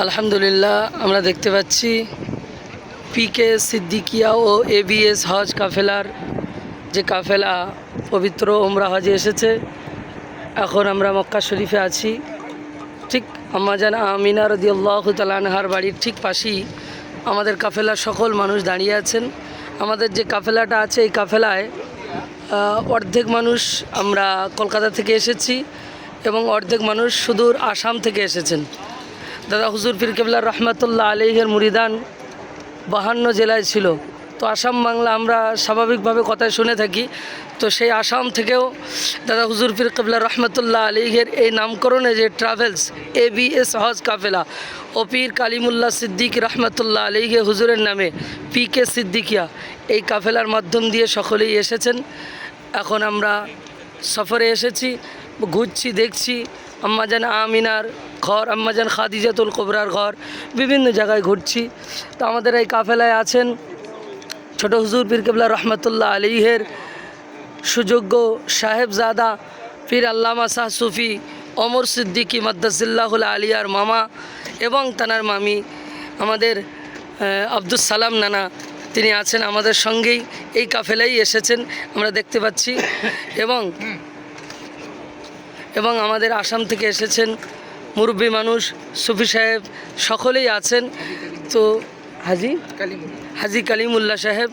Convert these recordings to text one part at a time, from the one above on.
আলহামদুলিল্লাহ আমরা দেখতে পাচ্ছি পিকে সিদ্দিকিয়া ও এবিএস হজ কাফেলার যে কাফেলা পবিত্র ওমরা হজে এসেছে। এখন আমরা মক্কা শরীফে আছি। ঠিক আম্মাজান আমিনা রাদিয়াল্লাহু তাআলা আনহার বাড়ির ঠিক পাশেই আমাদের কাফেলার সকল মানুষ দাঁড়িয়ে আছেন। আমাদের যে কাফেলাটা আছে এই কাফেলায় অর্ধেক মানুষ আমরা কলকাতা থেকে এসেছি এবং অর্ধেক মানুষ সুদূর আসাম থেকে এসেছেন। দাদা হুজুর পীর কেবলা রহমতুল্লাহ আলাইহির মুরিদান 52 জেলায় ছিল। তো আসাম বাংলা আমরা স্বাভাবিকভাবে কথায় শুনে থাকি। তো সেই আসাম থেকেও দাদা হুজুর পীর কেবলা রহমতুল্লাহ আলাইহির এই নামকরণে যে ট্রাভেলস এবিএস হজ কাফেলা ও পীর কালিমুল্লাহ সিদ্দিক রহমতুল্লাহ আলাইহি হুজুরের নামে পিকে সিদ্দিকিয়া এই কাফেলার মাধ্যম দিয়ে সকলেই এসেছেন। এখন আমরা সফরে এসেছি, ঘুরছি, দেখছি আম্মাজান আমিনার ঘর, আম্মাজান খাদিজাতুল কুবরার ঘর, বিভিন্ন জায়গায় ঘুরছি। তো আমাদের এই কাফেলায় আছেন ছোট হুজুর পীর কেবলা রহমতুল্লাহ আলাইহির সুযোগ্য সাহেবজাদা পীর আল্লামা শাহ সুফি ওমর সিদ্দিকী মাদ্দাসিল্লাহুল আলিয়ার মামা এবং তানার মামি আমাদের আব্দুস সালাম নানা, তিনি আছেন আমাদের সঙ্গেই, এই কাফেলাই এসেছেন আমরা দেখতে পাচ্ছি। এবং আমাদের আসাম থেকে এসেছেন মুরব্বী মানুষ, সুফি সাহেব, সকলেই আছেন। তো হাজি কালিমুল্লাহ সাহেব,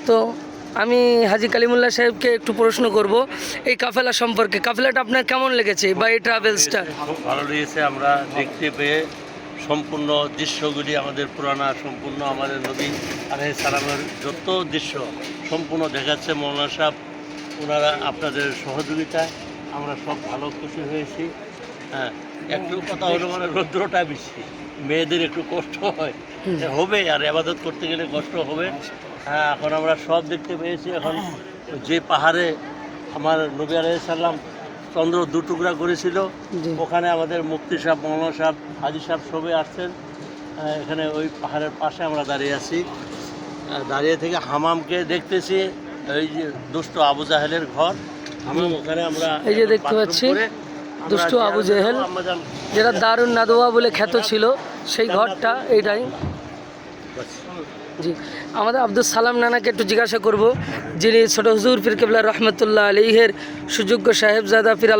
তো আমি হাজি কালিমুল্লাহ সাহেবকে একটু প্রশ্ন করব এই কাফেলা সম্পর্কে। কাফেলাটা আপনার কেমন লেগেছে বা এই ট্রাভেলসটা? খুব ভালো লেগেছে। আমরা দেখতে পেয়ে সম্পূর্ণ দৃশ্যগুলি আমাদের পুরানা সম্পূর্ণ আমাদের নবী আলাইহিস সালামের যত দৃশ্য সম্পূর্ণ দেখাচ্ছে মৌলানা সাহেব, ওনারা আপনাদের সহযোগিতায় আমরা সব ভালো খুশি হয়েছি। হ্যাঁ, একটু কথা হলো মানে রৌদ্রটা বেশি, মেয়েদের একটু কষ্ট হবে আর ইবাদত করতে গেলে কষ্ট হবে। হ্যাঁ, এখন আমরা সব দেখতে পেয়েছি। এখন যে পাহাড়ে আমার নবী আলাইহিস সালাম চন্দ্র দুটুকরা করেছিল, ওখানে আমাদের মুফতি সাহেব, মৌলানা সাহেব, হাজি সাহেব সবাই আসছেন। এখানে ওই পাহাড়ের পাশে আমরা দাঁড়িয়ে আছি। দাঁড়িয়ে থেকে হামামকে দেখতেছি, এই যে দুষ্ট আবু জাহেলের ঘর হামাম, ওখানে আমরা এই যে দেখতে পাচ্ছি দুষ্ট আবু জাহেল, যেটা দারুন নাদোয়া বলে খ্যাত ছিল, সেই ঘরটা এইটাই। জি, আমাদের আব্দুল সালাম নানাকে একটু জিজ্ঞাসা করব, যিনি ছোট হুজুর পীর কেবলা রহমতুল্লাহ আলাইহির সুযোগ্য সাহেবজাদা পীর